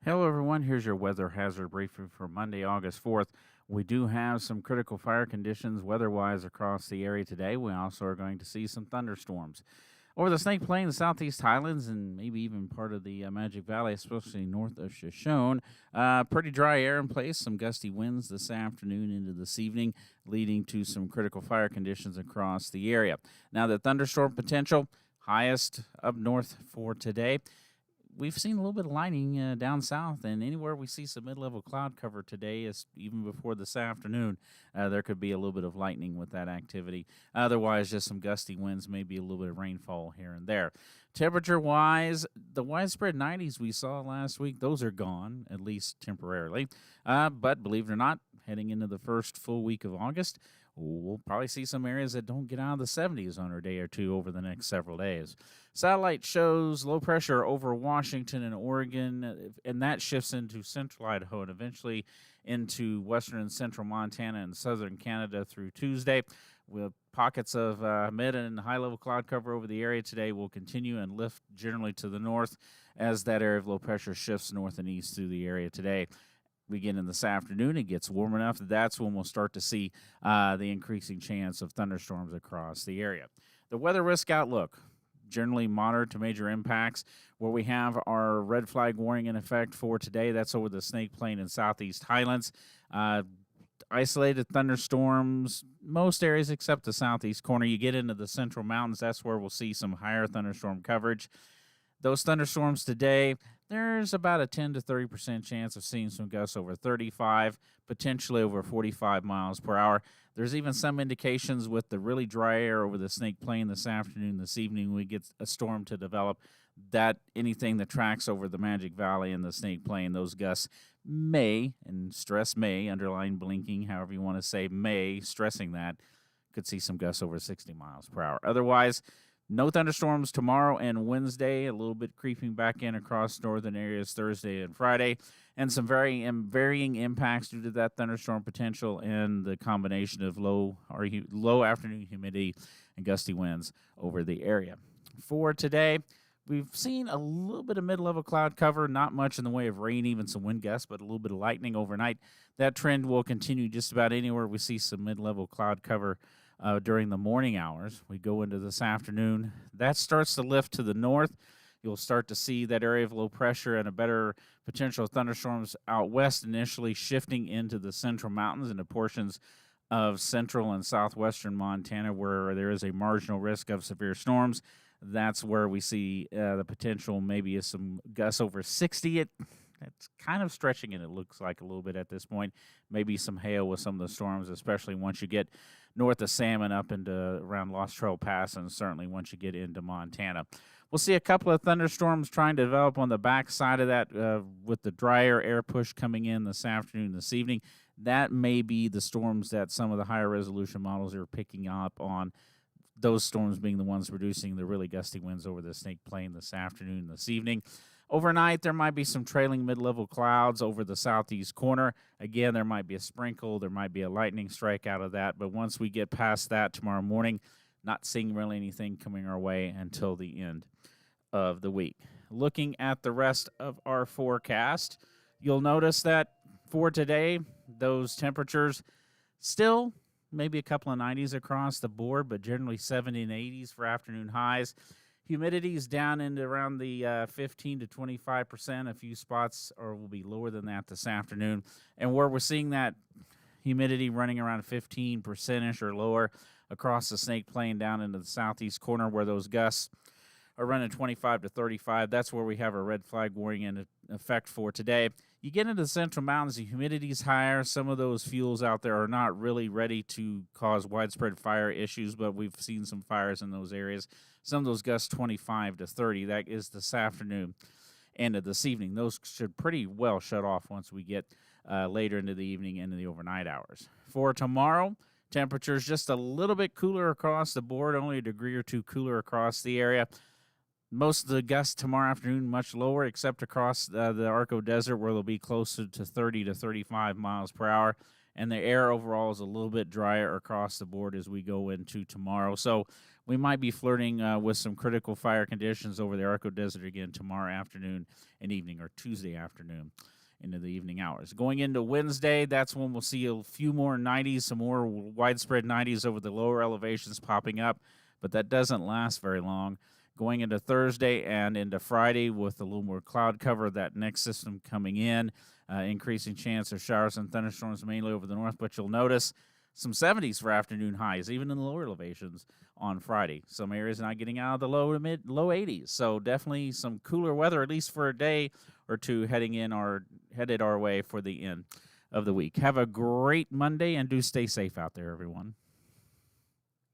Hello, everyone. Here's your weather hazard briefing for Monday, August 4th. We do have some critical fire conditions weather wise across the area today. We also are going to see some thunderstorms. Over the Snake Plain, the southeast highlands, and maybe even part of the Magic Valley, especially north of Shoshone. Pretty dry air in place, some gusty winds this afternoon into this evening, leading to some critical fire conditions across the area. Now, the thunderstorm potential, highest up north for today. We've seen a little bit of lightning down south, and anywhere we see some mid-level cloud cover today, is even before this afternoon, there could be a little bit of lightning with that activity. Otherwise, just some gusty winds, maybe a little bit of rainfall here and there. Temperature-wise, the widespread 90s we saw last week, those are gone, at least temporarily. But believe it or not, heading into the first full week of August, we'll probably see some areas that don't get out of the 70s on a day or two over the next several days. Satellite shows low pressure over Washington and Oregon, and that shifts into central Idaho and eventually into western and central Montana and southern Canada through Tuesday. With pockets of mid and high level cloud cover over the area today will continue and lift generally to the north as that area of low pressure shifts north and east through the area today. Beginning this afternoon, it gets warm enough that's when we'll start to see the increasing chance of thunderstorms across the area. The weather risk outlook, generally moderate to major impacts. Where we have our red flag warning in effect for today, that's over the Snake Plain and southeast highlands. Isolated thunderstorms, most areas except the southeast corner. You get into the central mountains, that's where we'll see some higher thunderstorm coverage. Those thunderstorms today, there's about a 10 to 30% chance of seeing some gusts over 35, potentially over 45 miles per hour. There's even some indications with the really dry air over the Snake Plain this afternoon, this evening, we get a storm to develop, that anything that tracks over the Magic Valley and the Snake Plain, those gusts may, and stress may, underline blinking, however you want to say may, stressing that, could see some gusts over 60 miles per hour. Otherwise, no thunderstorms tomorrow and Wednesday, a little bit creeping back in across northern areas Thursday and Friday, and some varying impacts due to that thunderstorm potential and the combination of low afternoon humidity and gusty winds over the area. For today, we've seen a little bit of mid-level cloud cover, not much in the way of rain, even some wind gusts, but a little bit of lightning overnight. That trend will continue just about anywhere we see some mid-level cloud cover during the morning hours. We go into this afternoon. That starts to lift to the north. You'll start to see that area of low pressure and a better potential thunderstorms out west, initially shifting into the central mountains and the portions of central and southwestern Montana where there is a marginal risk of severe storms. That's where we see the potential maybe is some gusts over 60. It's kind of stretching it looks like a little bit at this point. Maybe some hail with some of the storms, especially once you get north of Salmon up into around Lost Trail Pass, and certainly once you get into Montana. We'll see a couple of thunderstorms trying to develop on the back side of that with the drier air push coming in this afternoon, this evening. That may be the storms that some of the higher resolution models are picking up on, those storms being the ones producing the really gusty winds over the Snake Plain this afternoon, this evening. Overnight, there might be some trailing mid-level clouds over the southeast corner. Again, there might be a sprinkle. There might be a lightning strike out of that. But once we get past that tomorrow morning, not seeing really anything coming our way until the end of the week. Looking at the rest of our forecast, you'll notice that for today, those temperatures still maybe a couple of 90s across the board, but generally 70 and 80s for afternoon highs. Humidity is down into around the 15 to 25%. A few spots will be lower than that this afternoon. And where we're seeing that humidity running around 15%-ish or lower across the Snake Plain down into the southeast corner where those gusts are running 25 to 35. That's where we have a red flag warning in effect for today. You get into the central mountains, the humidity is higher. Some of those fuels out there are not really ready to cause widespread fire issues, but we've seen some fires in those areas. Some of those gusts 25 to 30. That is this afternoon and this evening. Those should pretty well shut off once we get later into the evening and in the overnight hours. For tomorrow, temperatures just a little bit cooler across the board, only a degree or two cooler across the area. Most of the gusts tomorrow afternoon much lower, except across the Arco Desert, where they'll be closer to 30 to 35 miles per hour. And the air overall is a little bit drier across the board as we go into tomorrow. So we might be flirting with some critical fire conditions over the Arco Desert again tomorrow afternoon and evening, or Tuesday afternoon into the evening hours. Going into Wednesday, that's when we'll see a few more 90s, some more widespread 90s over the lower elevations popping up, but that doesn't last very long. Going into Thursday and into Friday with a little more cloud cover, that next system coming in, increasing chance of showers and thunderstorms mainly over the north, but you'll notice some 70s for afternoon highs, even in the lower elevations on Friday. Some areas not getting out of the low 80s, so definitely some cooler weather, at least for a day or two, headed our way for the end of the week. Have a great Monday, and do stay safe out there, everyone.